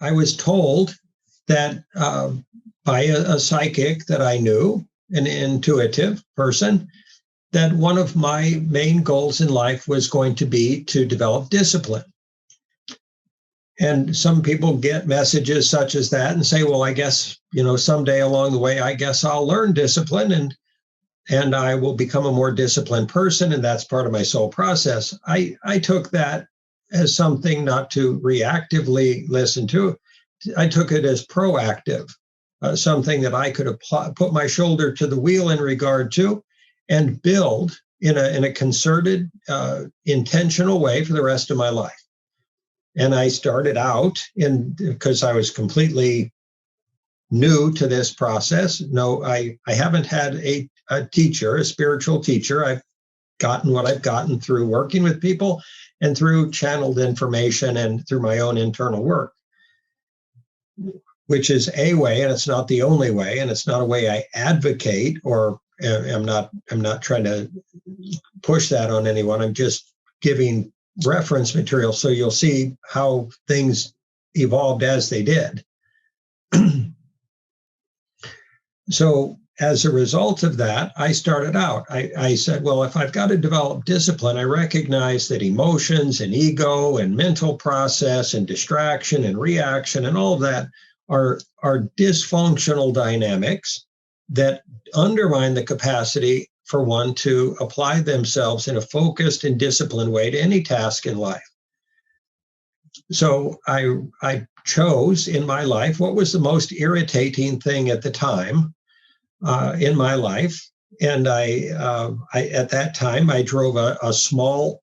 I was told that by a psychic that I knew, an intuitive person, that one of my main goals in life was going to be to develop discipline. And some people get messages such as that and say, well, I guess, someday along the way, I guess I'll learn discipline and I will become a more disciplined person. And that's part of my soul process. I took that as something not to reactively listen to. I took it as proactive, something that I could put my shoulder to the wheel in regard to and build in a concerted, intentional way for the rest of my life. And I started out because I was completely new to this process. No, I haven't had a teacher, a spiritual teacher. I've gotten what I've gotten through working with people and through channeled information and through my own internal work, which is a way, and it's not the only way, and it's not a way I advocate, or I'm not trying to push that on anyone. I'm just giving reference material so you'll see how things evolved as they did. So as a result of that, I started out. I said, well, if I've got to develop discipline, I recognize that emotions and ego and mental process and distraction and reaction and all of that are dysfunctional dynamics that undermine the capacity for one to apply themselves in a focused and disciplined way to any task in life. So I chose in my life what was the most irritating thing at the time in my life. And I at that time, I drove a small,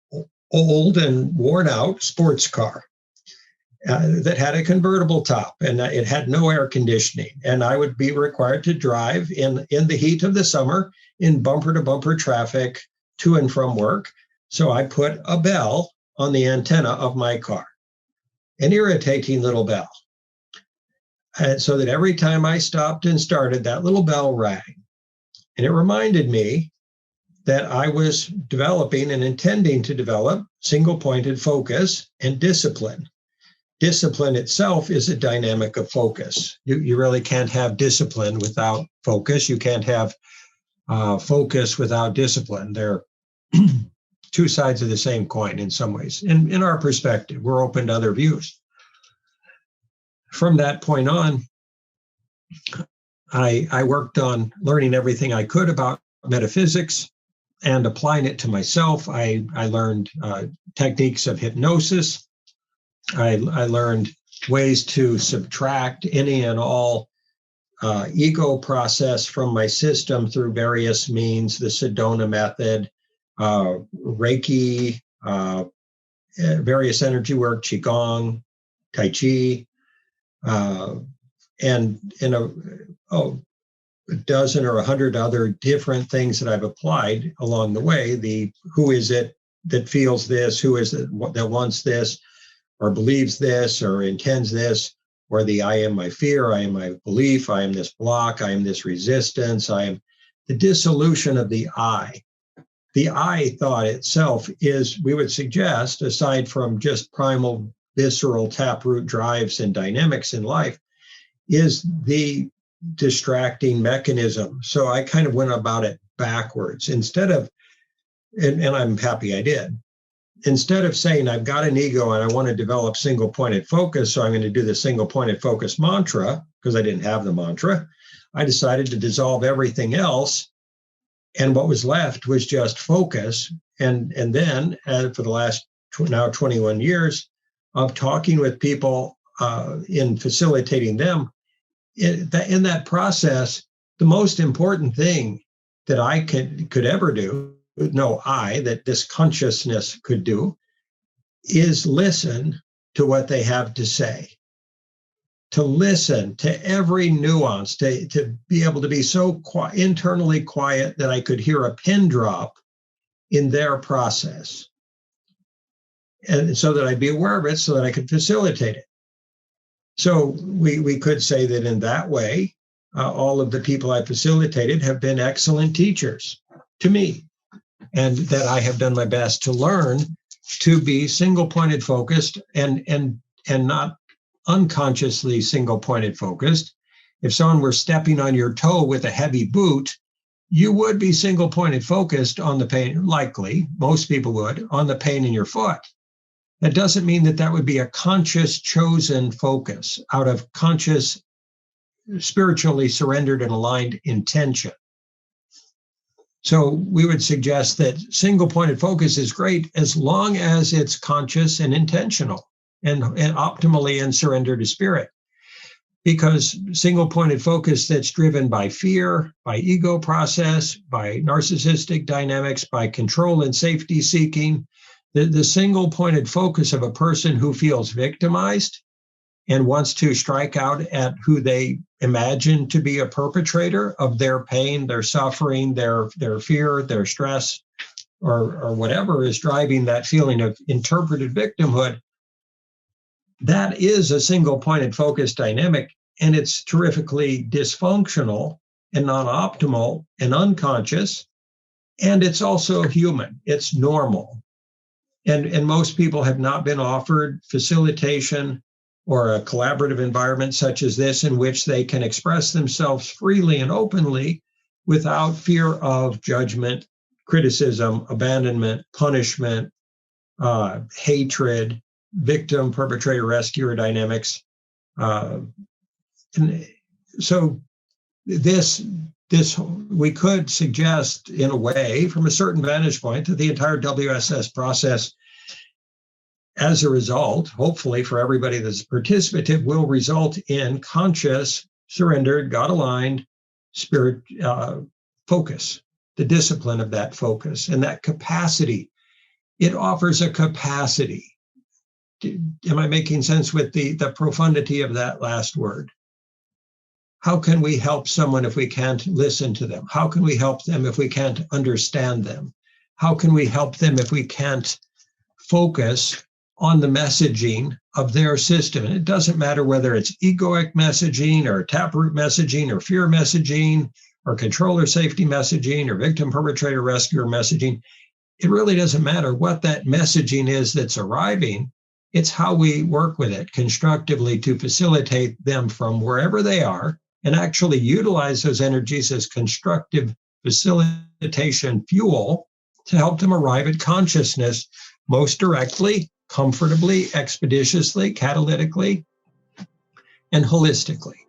old and worn out sports car that had a convertible top, and it had no air conditioning. And I would be required to drive in the heat of the summer in bumper to bumper traffic to and from work. So I put a bell on the antenna of my car, an irritating little bell. And so that every time I stopped and started, that little bell rang. And it reminded me that I was developing and intending to develop single-pointed focus and discipline. Discipline itself is a dynamic of focus. You really can't have discipline without focus. You can't have focus without discipline. They're two sides of the same coin in some ways. In our perspective, we're open to other views. From that point on, I worked on learning everything I could about metaphysics and applying it to myself. I learned techniques of hypnosis. I learned ways to subtract any and all ego process from my system through various means, the Sedona method, Reiki, various energy work, Qigong, Tai Chi, and a dozen or 100 other different things that I've applied along the way. The who is it that feels this, who is it that wants this, or believes this, or intends this, or the I am my fear, I am my belief, I am this block, I am this resistance, I am the dissolution of the I. The I thought itself is, we would suggest, aside from just primal, visceral taproot drives and dynamics in life, is the distracting mechanism. So I kind of went about it backwards. Instead of, and I'm happy I did, instead of saying I've got an ego and I want to develop single-pointed focus, so I'm going to do the single-pointed focus mantra, because I didn't have the mantra, I decided to dissolve everything else. And what was left was just focus. And then for the last now 21 years of talking with people in facilitating them, in that process, the most important thing that I could ever do, that this consciousness could do, is listen to what they have to say, to listen to every nuance, to be able to be so internally quiet that I could hear a pin drop in their process. And so that I'd be aware of it so that I could facilitate it. So we could say that in that way, all of the people I facilitated have been excellent teachers to me, and that I have done my best to learn to be single-pointed focused and not unconsciously single-pointed focused. If someone were stepping on your toe with a heavy boot, you would be single-pointed focused on the pain, likely, most people would, on the pain in your foot. That doesn't mean that that would be a conscious chosen focus out of conscious, spiritually surrendered and aligned intention. So we would suggest that single-pointed focus is great as long as it's conscious and intentional and optimally in surrender to spirit. Because single-pointed focus that's driven by fear, by ego process, by narcissistic dynamics, by control and safety seeking, the single-pointed focus of a person who feels victimized and wants to strike out at who they imagine to be a perpetrator of their pain, their suffering, their fear, their stress, or whatever is driving that feeling of interpreted victimhood, that is a single-pointed focus dynamic, and it's terrifically dysfunctional and non-optimal and unconscious, and it's also human. It's normal. And most people have not been offered facilitation or a collaborative environment such as this in which they can express themselves freely and openly without fear of judgment, criticism, abandonment, punishment, hatred, victim, perpetrator, rescuer dynamics. And so this we could suggest in a way from a certain vantage point that the entire WSS process as a result, hopefully for everybody that's participative, will result in conscious, surrendered, God-aligned spirit focus, the discipline of that focus and that capacity. It offers a capacity. Am I making sense with the profundity of that last word? How can we help someone if we can't listen to them? How can we help them if we can't understand them? How can we help them if we can't focus on the messaging of their system? And it doesn't matter whether it's egoic messaging or taproot messaging or fear messaging or controller safety messaging or victim perpetrator rescuer messaging. It really doesn't matter what that messaging is that's arriving. It's how we work with it constructively to facilitate them from wherever they are and actually utilize those energies as constructive facilitation fuel to help them arrive at consciousness most directly, comfortably, expeditiously, catalytically, and holistically.